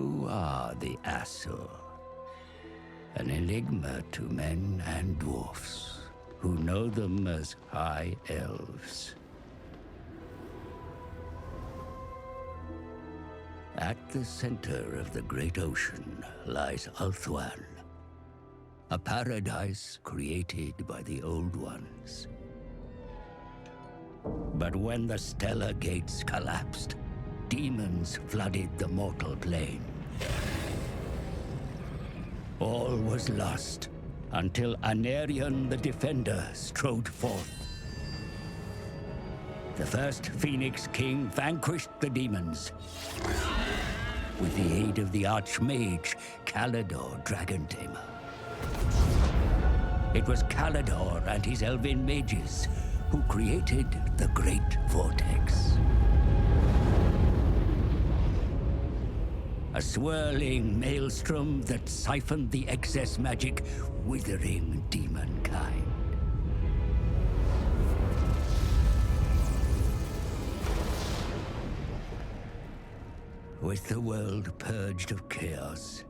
Who are the Asur? An enigma to men and dwarfs, who know them as High Elves. At the center of the great ocean lies Ulthuan, a paradise created by the Old Ones. But when the stellar gates collapsed, demons flooded the mortal plane. All was lost until Anarion the Defender strode forth. The first Phoenix King vanquished the demons with the aid of the Archmage Calador Dragontamer. It was Calador and his elven mages who created the Great Vortex. A swirling maelstrom that siphoned the excess magic, withering demonkind. With the world purged of chaos,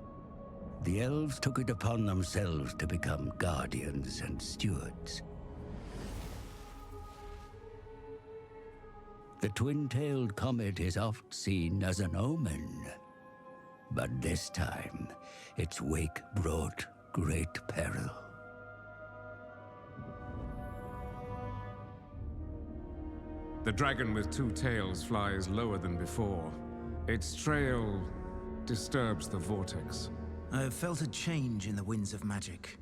the elves took it upon themselves to become guardians and stewards. The twin-tailed comet is oft seen as an omen, but this time its wake brought great peril. The dragon with two tails flies lower than before. Its trail disturbs the vortex. I have felt a change in the winds of magic.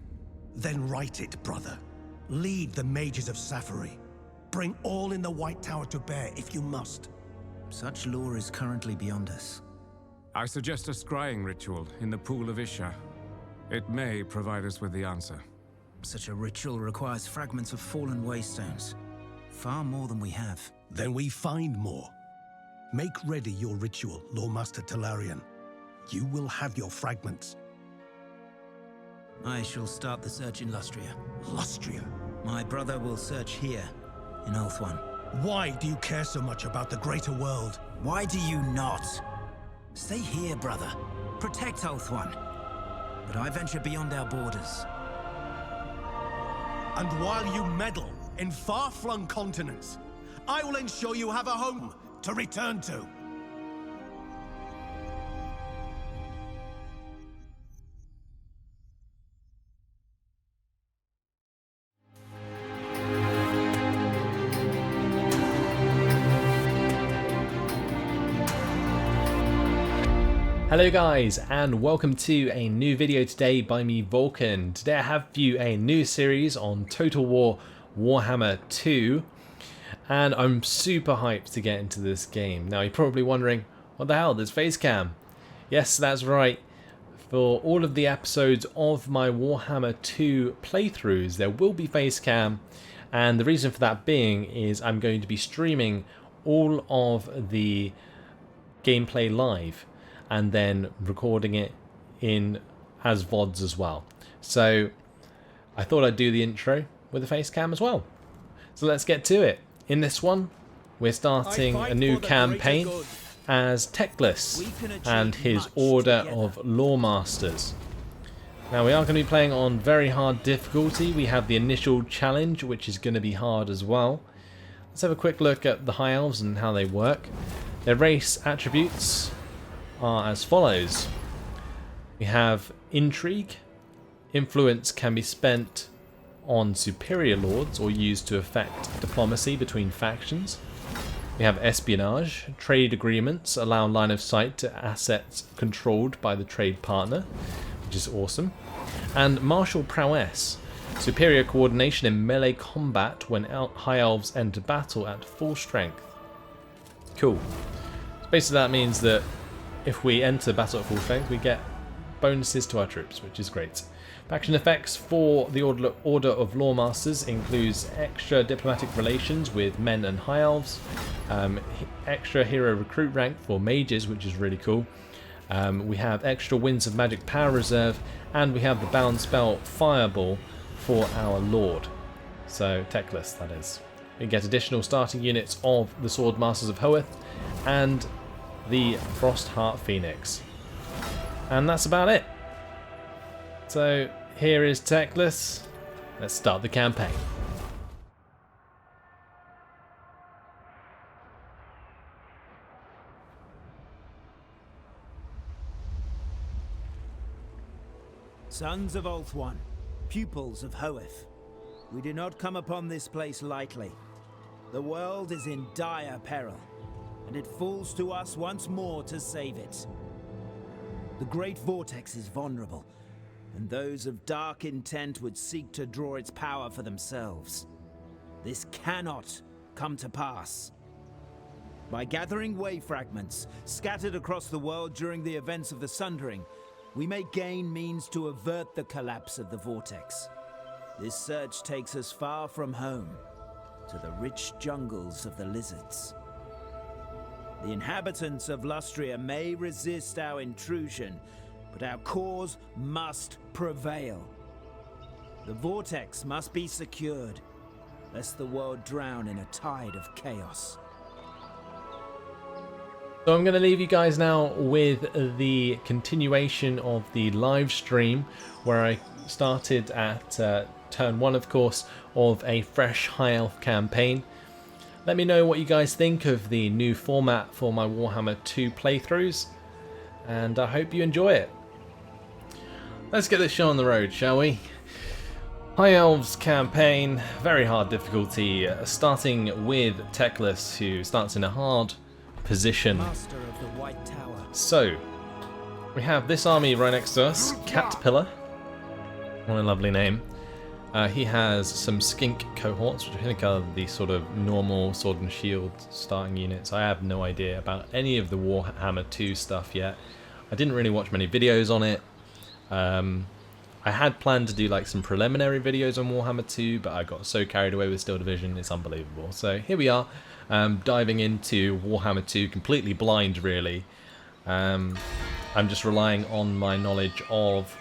Then write it, brother. Lead the mages of Safari. Bring all in the White Tower to bear if you must. Such lore is currently beyond us. I suggest a scrying ritual in the pool of Isha. It may provide us with the answer. Such a ritual requires fragments of fallen waystones. Far more than we have. Then we find more. Make ready your ritual, Loremaster Talarian. You will have your fragments. I shall start the search in Lustria. Lustria? My brother will search here, in Ulthuan. Why do you care so much about the greater world? Why do you not? Stay here, brother. Protect Ulthuan. But I venture beyond our borders. And while you meddle in far-flung continents, I will ensure you have a home to return to. Hello guys, and welcome to a new video today by me, Vulcan. Today I have for you a new series on Total War Warhammer 2, and I'm super hyped to get into this game. Now you're probably wondering, what the hell, there's Facecam? Yes, that's right. For all of the episodes of my Warhammer 2 playthroughs, there will be Facecam, and the reason for that being is I'm going to be streaming all of the gameplay live, and then recording it in as VODs as well. So I thought I'd do the intro with the Facecam as well. So let's get to it. In this one, we're starting a new campaign as Teclis and his Order of Lawmasters. Now we are going to be playing on very hard difficulty. We have the initial challenge, which is going to be hard as well. Let's have a quick look at the High Elves and how they work. Their race attributes are as follows. We have intrigue. Influence can be spent on superior lords or used to affect diplomacy between factions. We have espionage. Trade agreements allow line of sight to assets controlled by the trade partner, which is awesome. And martial prowess. Superior coordination in melee combat when High Elves enter battle at full strength. Cool. So basically that means that if we enter battle at full strength, we get bonuses to our troops, which is great. Faction effects for the Order of Lawmasters includes extra diplomatic relations with men and High Elves, extra hero recruit rank for mages, which is really cool. We have extra winds of magic power reserve, and we have the bound spell Fireball for our Lord. So Teclis, that is. We get additional starting units of the Sword Masters of Hoeth and the Frostheart Phoenix. And that's about it. So here is Teclis. Let's start the campaign. Sons of Ulthuan, pupils of Hoeth, we do not come upon this place lightly. The world is in dire peril, and it falls to us once more to save it. The great vortex is vulnerable, and those of dark intent would seek to draw its power for themselves. This cannot come to pass. By gathering wave fragments scattered across the world during the events of the Sundering, we may gain means to avert the collapse of the vortex. This search takes us far from home, to the rich jungles of the lizards. The inhabitants of Lustria may resist our intrusion, but our cause must prevail. The vortex must be secured, lest the world drown in a tide of chaos. So I'm going to leave you guys now with the continuation of the live stream, where I started at turn 1, of course, of a fresh High Elf campaign. Let me know what you guys think of the new format for my Warhammer 2 playthroughs, and I hope you enjoy it. Let's get this show on the road, shall we? High Elves campaign, very hard difficulty, starting with Teclis, who starts in a hard position. Master of the White Tower. So, we have this army right next to us, Caterpillar. What a lovely name. He has some skink cohorts, which I think are the sort of normal sword and shield starting units. I have no idea about any of the Warhammer 2 stuff yet. I didn't really watch many videos on it. I had planned to do like some preliminary videos on Warhammer 2, but I got so carried away with Steel Division, it's unbelievable. So here we are, diving into Warhammer 2 completely blind, really. I'm just relying on my knowledge of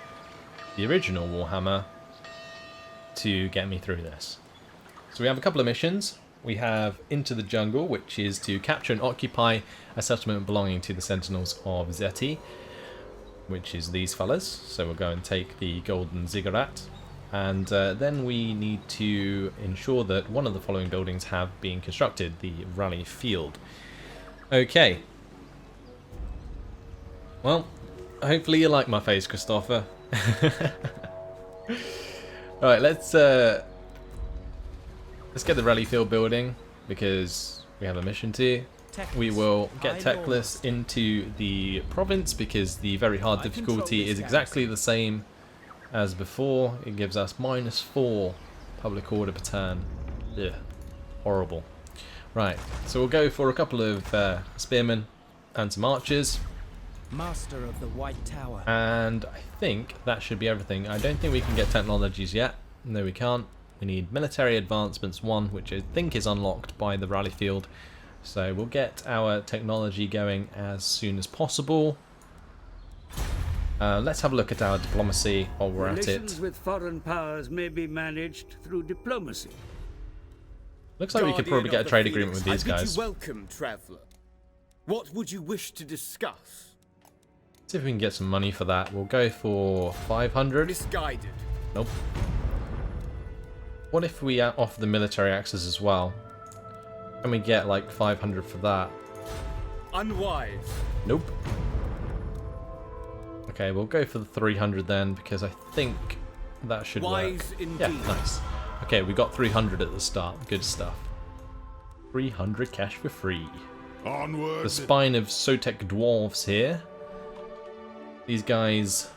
the original Warhammer to get me through this. So we have a couple of missions. We have Into the Jungle, which is to capture and occupy a settlement belonging to the Sentinels of Zeti, which is these fellas. So we'll go and take the Golden Ziggurat, and then we need to ensure that one of the following buildings have been constructed, the Rally Field. Okay. Well, hopefully you like my face, Christopher. Alright, let's get the Rally Field building, because we have a mission to. We will get Teclis into the province, because the very hard difficulty is exactly the same as before. It gives us -4 public order per turn. Ugh, horrible. Right, so we'll go for a couple of spearmen and some archers. Master of the White Tower. And I think that should be everything. I don't think we can get technologies yet. No, we can't. We need military advancements 1, which I think is unlocked by the Rally Field. So we'll get our technology going as soon as possible. Let's have a look at our diplomacy while we're at it. Relations with foreign powers may be managed through diplomacy. Looks like we could probably get a trade agreement with these guys. Welcome, traveler. What would you wish to discuss? See if we can get some money for that. We'll go for 500. Misguided. Nope. What if we offer the military access as well? Can we get like 500 for that? Unwise. Nope. Okay, we'll go for the 300 then, because I think that should work. Yeah, nice. Okay, we got 300 at the start. Good stuff. 300 cash for free. Onward. The spine of Sotek dwarves here. These guys,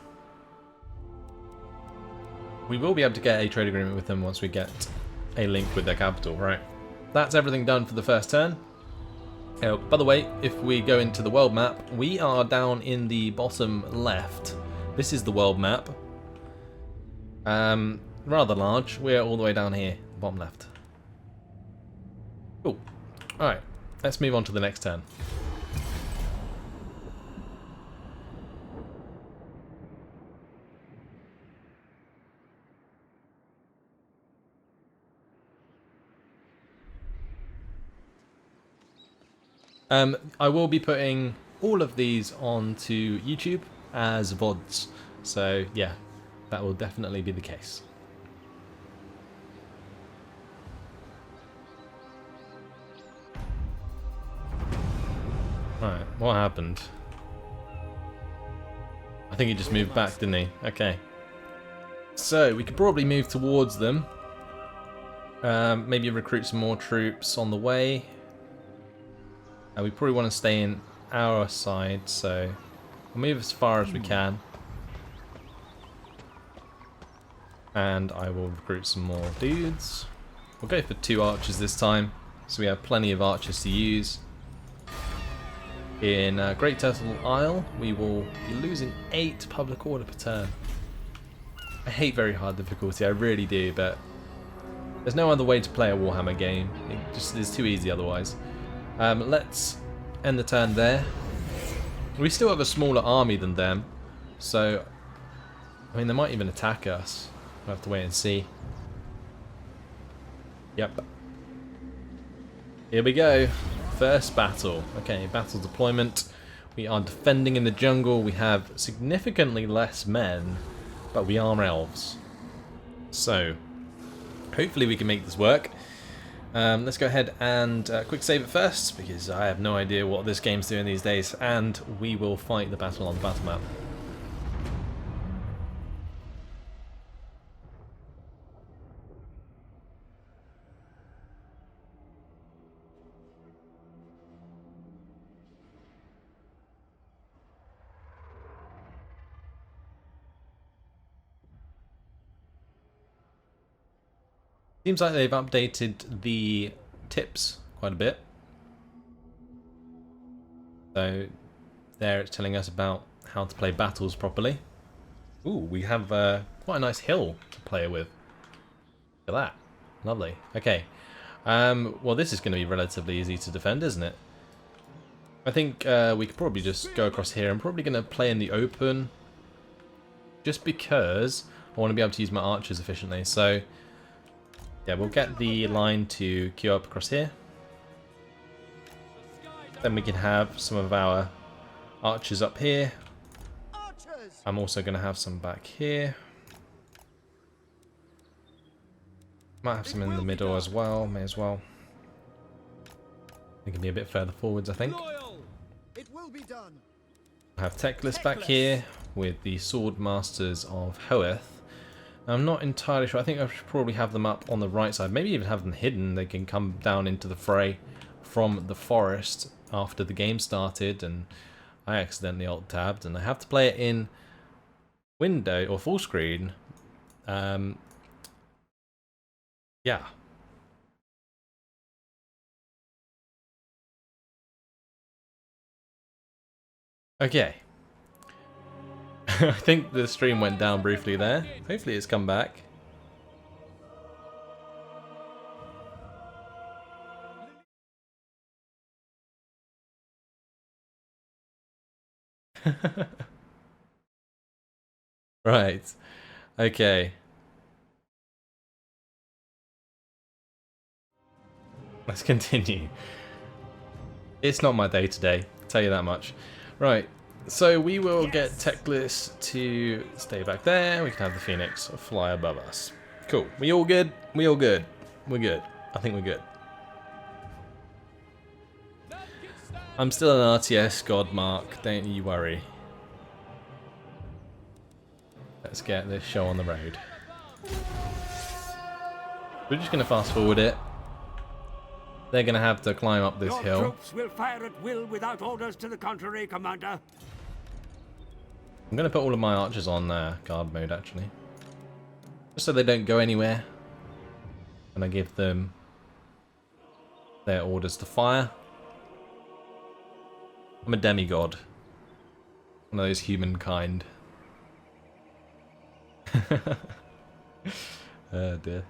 we will be able to get a trade agreement with them once we get a link with their capital, right? That's everything done for the first turn. Oh, by the way, if we go into the world map, we are down in the bottom left. This is the world map. Rather large. We're all the way down here, bottom left. Cool. Alright, let's move on to the next turn. I will be putting all of these onto YouTube as VODs. So yeah, that will definitely be the case. Right, what happened? I think he just moved back, didn't he? Okay. So, we could probably move towards them. Maybe recruit some more troops on the way. We probably want to stay in our side, so we'll move as far as we can. And I will recruit some more dudes. We'll go for 2 archers this time, so we have plenty of archers to use. In Great Turtle Isle, we will be losing 8 public order per turn. I hate very hard difficulty, I really do, but there's no other way to play a Warhammer game. It just is too easy otherwise. Let's end the turn there. We still have a smaller army than them, so I mean they might even attack us. We'll have to wait and see. Yep. Here we go. First battle. Okay, battle deployment. We are defending in the jungle. We have significantly less men, but we are elves. So, hopefully we can make this work. Let's go ahead and quick save it first, because I have no idea what this game's doing these days, and we will fight the battle on the battle map. Seems like they've updated the tips quite a bit. So there it's telling us about how to play battles properly. Ooh, we have quite a nice hill to play with. Look at that. Lovely. Okay. Well, this is going to be relatively easy to defend, isn't it? I think we could probably just go across here. I'm probably going to play in the open just because I want to be able to use my archers efficiently. So yeah, we'll get the line to queue up across here. Then we can have some of our archers up here. I'm also going to have some back here. Might have some in the middle as well, may as well. They can be a bit further forwards, I think. I have Teclis back here with the Sword Masters of Hoeth. I'm not entirely sure. I think I should probably have them up on the right side. Maybe even have them hidden. They can come down into the fray from the forest after the game started, and I accidentally alt-tabbed, and I have to play it in window or full screen. Yeah. Okay. I think the stream went down briefly there. Hopefully it's come back. Right. Okay. Let's continue. It's not my day today, I'll tell you that much. Right. So we will get Teclis to stay back there. We can have the Phoenix fly above us. Cool. We all good? We all good. We're good. I think we're good. I'm still an RTS god, Mark. Don't you worry. Let's get this show on the road. We're just going to fast forward it. They're going to have to climb up this hill. Troops will fire at will without orders to the contrary, Commander. I'm going to put all of my archers on guard mode, actually. Just so they don't go anywhere. And I give them their orders to fire. I'm a demigod. One of those humankind. Oh dear.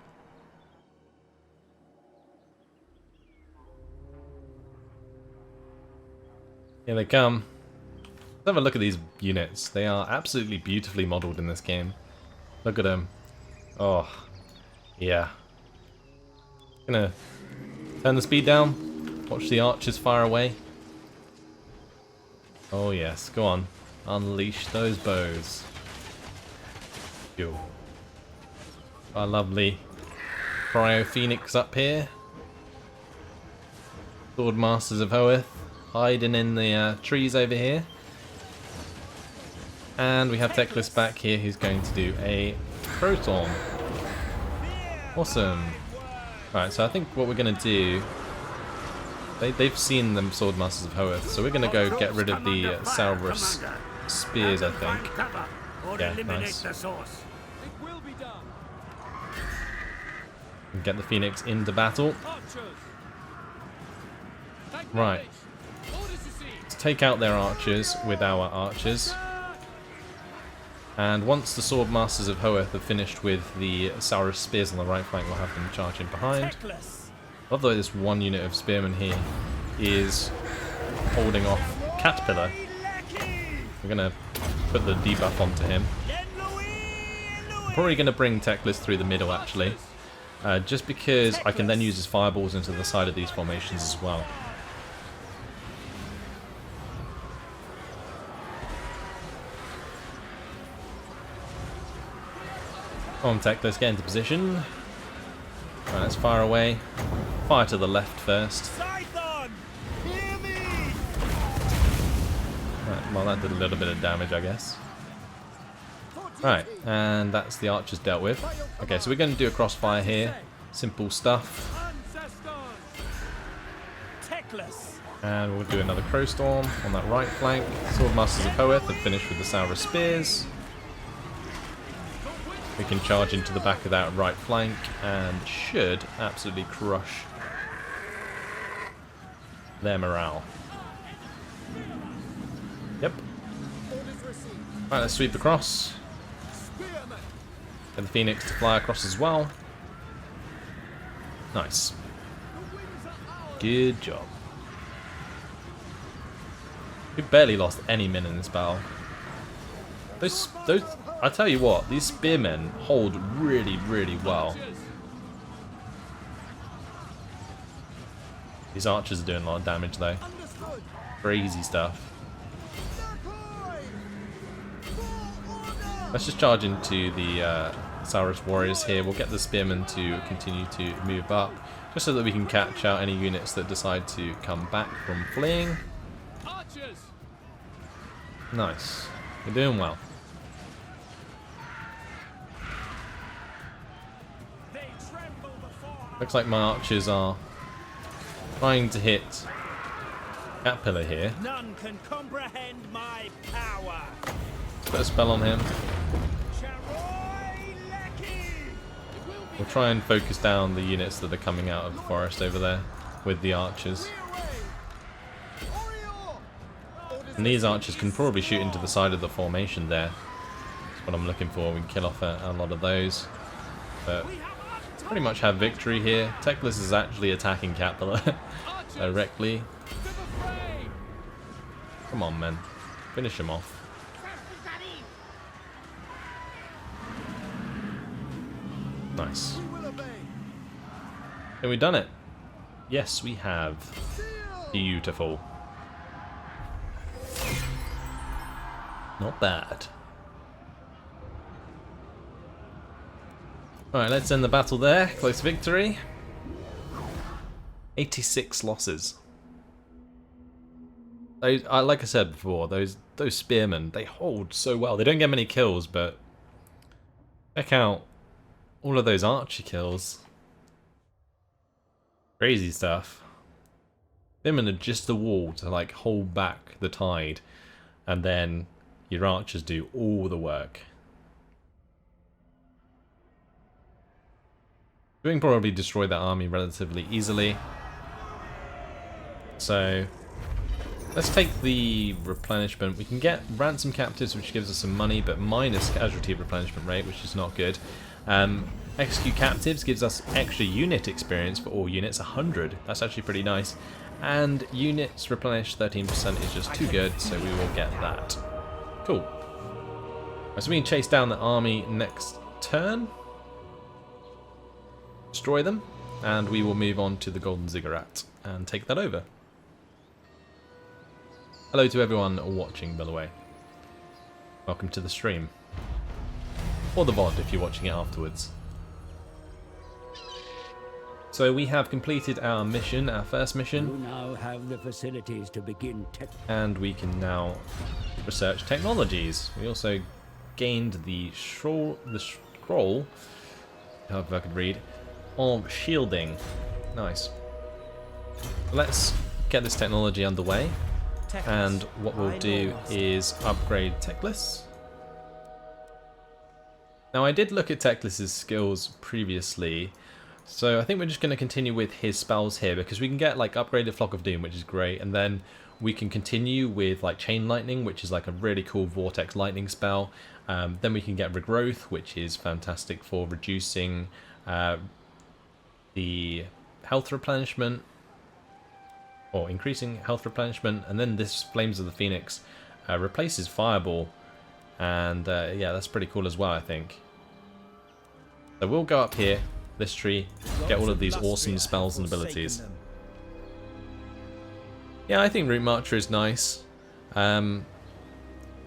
Here they come. Let's have a look at these units. They are absolutely beautifully modelled in this game. Look at them. Oh, yeah. Gonna turn the speed down. Watch the archers fire away. Oh yes, go on. Unleash those bows. Cool. Our lovely Cryo Phoenix up here. Sword Masters of Hoeth hiding in the trees over here. And we have Teclis back here who's going to do a Proton. Awesome. Alright, so I think what we're going to do... They've seen them Sword Masters of Hoeth, so we're going to go get rid of the Salrus spears, I think. Yeah, nice. And get the Phoenix into battle. Right. Let's take out their archers with our archers. And once the Sword Masters of Hoeth have finished with the Salrus spears on the right flank, we'll have them charge in behind. Although this one unit of spearmen here is holding off Caterpillar. We're going to put the debuff onto him. I'm probably going to bring Teclis through the middle actually. Just because I can then use his fireballs into the side of these formations as well. Come on, Teclis, get into position. Right, let's fire away. Fire to the left first. Right, well, that did a little bit of damage, I guess. Right, and that's the archers dealt with. Okay, so we're going to do a crossfire here. Simple stuff. And we'll do another Crowstorm on that right flank. Swordmasters of Hoeth have finished with the Salrus spears. We can charge into the back of that right flank and should absolutely crush their morale. Yep. Right, let's sweep across. Get the Phoenix to fly across as well. Nice. Good job. We barely lost any men in this battle. Those I tell you what, these spearmen hold really, really well. These archers are doing a lot of damage though. Crazy stuff. Let's just charge into the Salrus warriors here. We'll get the spearmen to continue to move up, just so that we can catch out any units that decide to come back from fleeing. Nice. We're doing well. Looks like my archers are trying to hit Caterpillar here. None can comprehend my power. Put a spell on him. We'll try and focus down the units that are coming out of the forest over there with the archers. And these archers can probably shoot into the side of the formation there. That's what I'm looking for. We can kill off a lot of those. But pretty much have victory here. Teclis is actually attacking Caterpillar directly. Come on, men. Finish him off. Nice. Have we done it? Yes, we have. Beautiful. Not bad. Alright, let's end the battle there. Close victory. 86 losses. Those, like I said before, those spearmen, they hold so well. They don't get many kills, but check out all of those archer kills. Crazy stuff. Spearmen are just the wall to like hold back the tide, and then your archers do all the work. We can probably destroy that army relatively easily. So let's take the replenishment. We can get ransom captives, which gives us some money, but minus casualty replenishment rate, which is not good. Execute captives gives us extra unit experience for all units, 100. That's actually pretty nice. And units replenish 13% is just too good, so we will get that. Cool. So we can chase down the army next turn. Destroy them, and we will move on to the Golden Ziggurat and take that over. Hello to everyone watching, by the way. welcome to the stream. Or the VOD if you're watching it afterwards. So we have completed our mission, our first mission. You now have the facilities to begin And we can now research technologies. We also gained the scroll, however I could read, of shielding. Nice. Let's get this technology underway. And what we'll do is upgrade Teclis. Now I did look at Teclis' skills previously, so I think we're just going to continue with his spells here, because we can get like upgraded Flock of Doom, which is great, and then we can continue with like Chain Lightning, which is like a really cool vortex lightning spell. Then we can get Regrowth, which is fantastic for reducing the health replenishment, or increasing health replenishment, and then this Flames of the Phoenix replaces Fireball, and yeah, that's pretty cool as well, I think. So we'll go up here, this tree, get all of these awesome spells and abilities. Yeah, I think Root Marcher is nice, for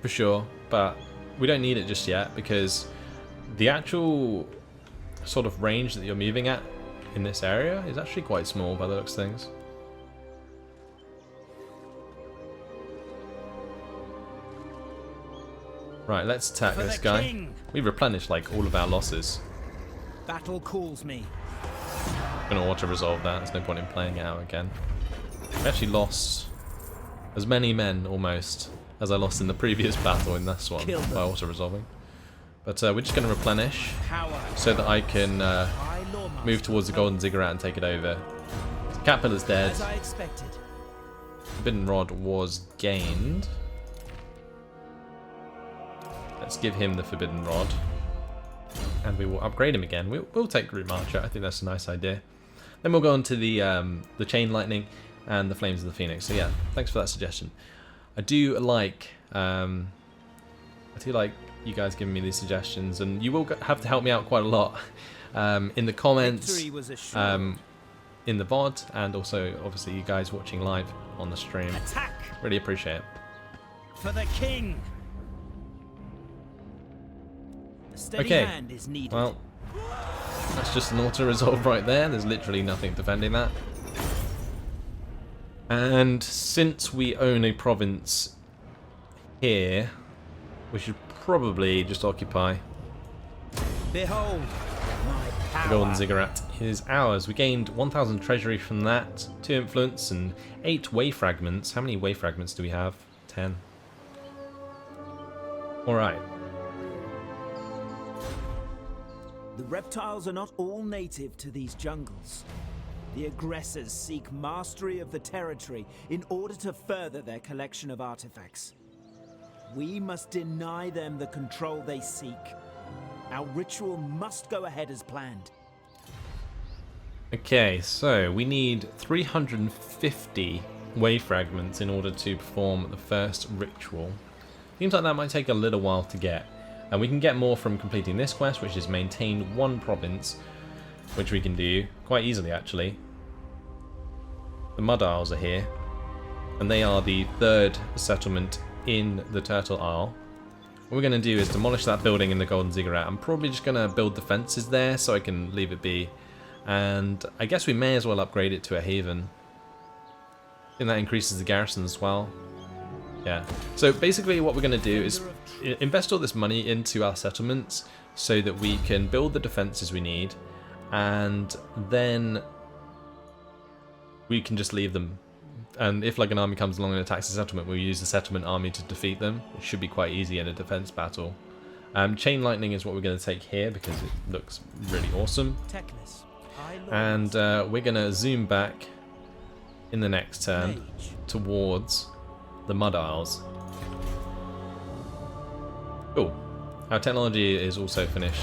sure, but we don't need it just yet, because the actual sort of range that you're moving at in this area is actually quite small by the looks of things. Right, let's attack this guy. We replenished like all of our losses. Battle calls me. I'm gonna auto-resolve that, there's no point in playing it out again. I actually lost as many men, almost, as I lost in the previous battle in this one, by auto-resolving. But we're just gonna replenish, so that I can move towards the Golden Ziggurat and take it over. Cat Pillar's dead. As I expected. Forbidden Rod was gained. Let's give him the Forbidden Rod. And we will upgrade him again. We'll take Root Marcher. I think that's a nice idea. Then we'll go on to the Chain Lightning and the Flames of the Phoenix. So yeah, thanks for that suggestion. I do like you guys giving me these suggestions, and you will have to help me out quite a lot in the comments, in the VOD, and also obviously you guys watching live on the stream. Attack! Really appreciate it. For the king. A steady hand is needed. Well, that's just an auto-resolve right there. There's literally nothing defending that. And since we own a province here, we should probably just occupy. Behold, my power. The Golden Ziggurat is ours. We gained 1,000 treasury from that, 2 influence, and 8 way fragments. How many way fragments do we have? 10. Alright. The reptiles are not all native to these jungles. The aggressors seek mastery of the territory in order to further their collection of artifacts. We must deny them the control they seek. Our ritual must go ahead as planned. Okay, so we need 350 way fragments in order to perform the first ritual. Seems like that might take a little while to get. And we can get more from completing this quest, which is maintain 1 province, which we can do quite easily actually. The Mud Isles are here, and they are the 3rd settlement in the Turtle Isle. What we're going to do is demolish that building in the Golden Ziggurat. I'm probably just going to build defences there so I can leave it be. And I guess we may as well upgrade it to a haven. I think that increases the garrison as well. Yeah. So basically what we're going to do is invest all this money into our settlements so that we can build the defences we need, and then we can just leave them. And if like an army comes along and attacks the settlement, we'll use the settlement army to defeat them. It should be quite easy in a defense battle. Chain Lightning is what we're going to take here because it looks really awesome. Teclis, and we're going to zoom back in the next turn towards the Mud Isles. Cool. Our technology is also finished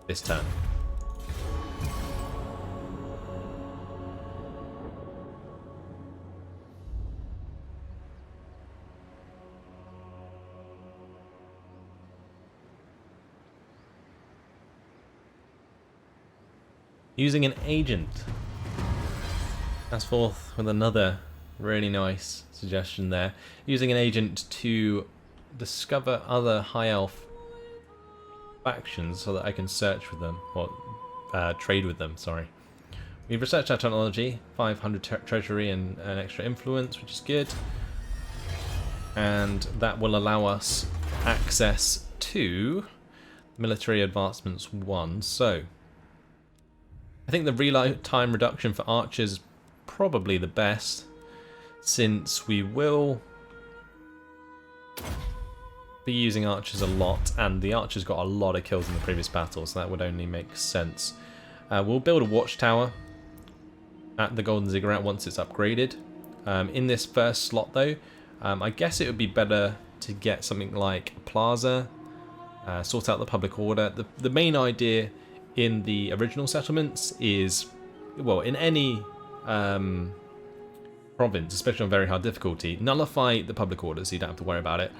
this turn. Using an agent. That's forth with another really nice suggestion there. Using an agent to discover other High Elf factions so that I can search with them, or trade with them, sorry. We've researched our technology, 500 treasury and an extra influence, which is good. And that will allow us access to military advancements 1. So I think the reload time reduction for archers is probably the best, since we will be using archers a lot, and the archers got a lot of kills in the previous battle, so that would only make sense. We'll build a watchtower at the Golden Ziggurat once it's upgraded. In this first slot though, I guess it would be better to get something like a plaza, sort out the public order. The main idea in the original settlements is, well, in any province, especially on very hard difficulty, nullify the public order so you don't have to worry about it,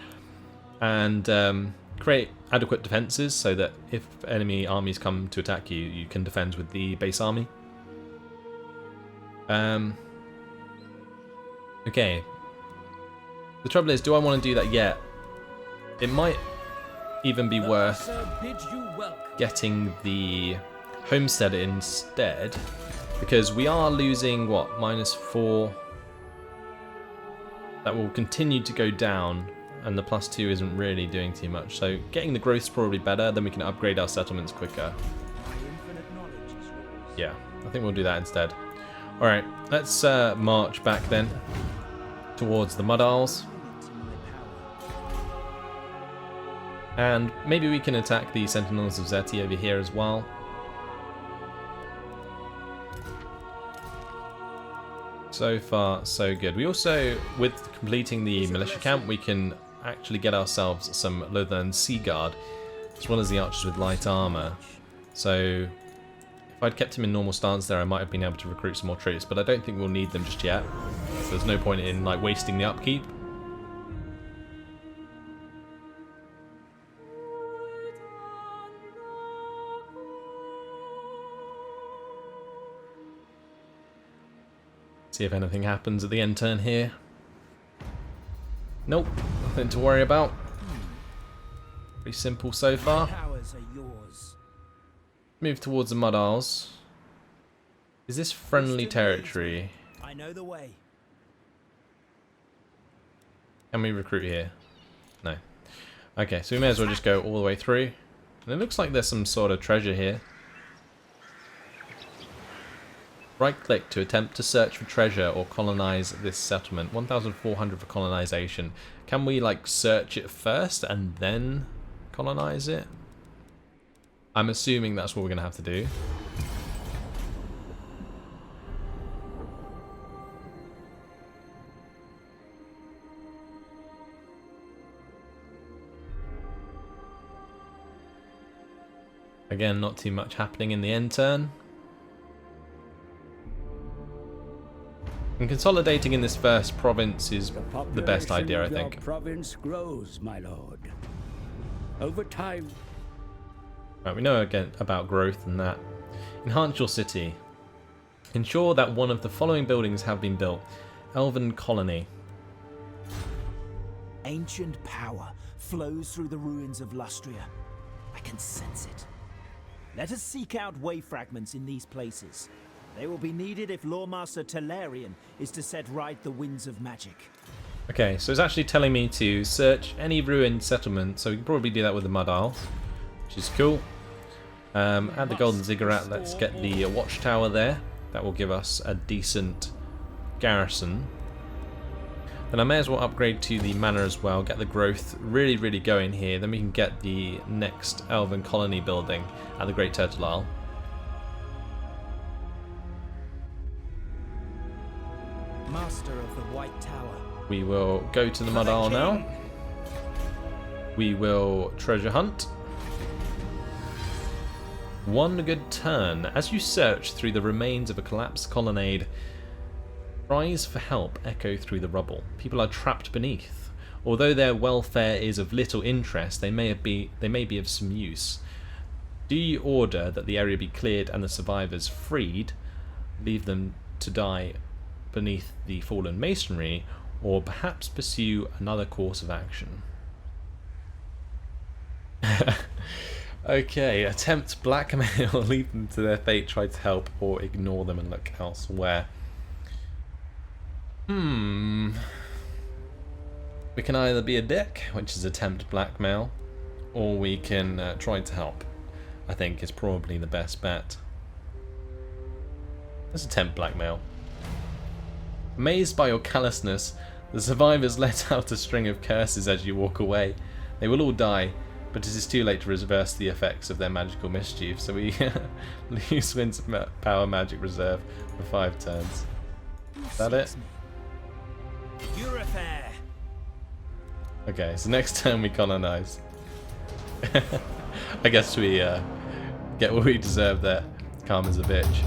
and create adequate defenses so that if enemy armies come to attack you, you can defend with the base army. Okay. The trouble is, do I want to do that yet? It might even be worth getting the homesteader instead, because we are losing, what, -4? That will continue to go down, and the +2 isn't really doing too much. So getting the growth is probably better, then we can upgrade our settlements quicker. Yeah, I think we'll do that instead. Alright, let's march back then towards the Mud Isles. And maybe we can attack the Sentinels of Zeti over here as well. So far, so good. We also, with completing the militia camp, we can actually get ourselves some Lothern Sea Guard, as well as the archers with light armor. So if I'd kept him in normal stance there, I might have been able to recruit some more troops, but I don't think we'll need them just yet. So there's no point in like wasting the upkeep. See if anything happens at the end turn here. Nope, nothing to worry about. Pretty simple so far. Move towards the Mud Isles. Is this friendly territory? I know the way. Can we recruit here? No. Okay, so we may as well just go all the way through. And it looks like there's some sort of treasure here. Right click to attempt to search for treasure or colonize this settlement. 1,400 for colonization. Can we like search it first and then colonize it? I'm assuming that's what we're going to have to do. Again, not too much happening in the end turn. And consolidating in this first province is the best idea, I think. The province grows, my lord. Over time. Right, we know again about growth and that. Enhance your city. Ensure that one of the following buildings have been built. Elven colony. Ancient power flows through the ruins of Lustria. I can sense it. Let us seek out way fragments in these places. They will be needed if Lawmaster Talarian is to set right the winds of magic. Okay, so it's actually telling me to search any ruined settlement, so we can probably do that with the Mud Isles, which is cool. At the Golden Ziggurat, let's get the watchtower there. That will give us a decent garrison. Then I may as well upgrade to the manor as well, get the growth really, really going here. Then we can get the next Elven colony building at the Great Turtle Isle. Master of the White Tower. We will go to the Mud Isle now. We will treasure hunt. One good turn. As you search through the remains of a collapsed colonnade, cries for help echo through the rubble. People are trapped beneath. Although their welfare is of little interest, they may be of some use. Do you order that the area be cleared and the survivors freed? Leave them to die beneath the fallen masonry, or perhaps pursue another course of action? Okay, attempt blackmail, leave them to their fate, try to help, or ignore them and look elsewhere. We can either be a dick, which is attempt blackmail, or we can try to help. I think is probably the best bet. Let's attempt blackmail. Amazed by your callousness, the survivors let out a string of curses as you walk away. They will all die, but it is too late to reverse the effects of their magical mischief, so we lose Winter Power Magic Reserve for 5 turns. Is that it? Your affair. Okay, so next turn we colonize. I guess we get what we deserve there. Calm as a bitch.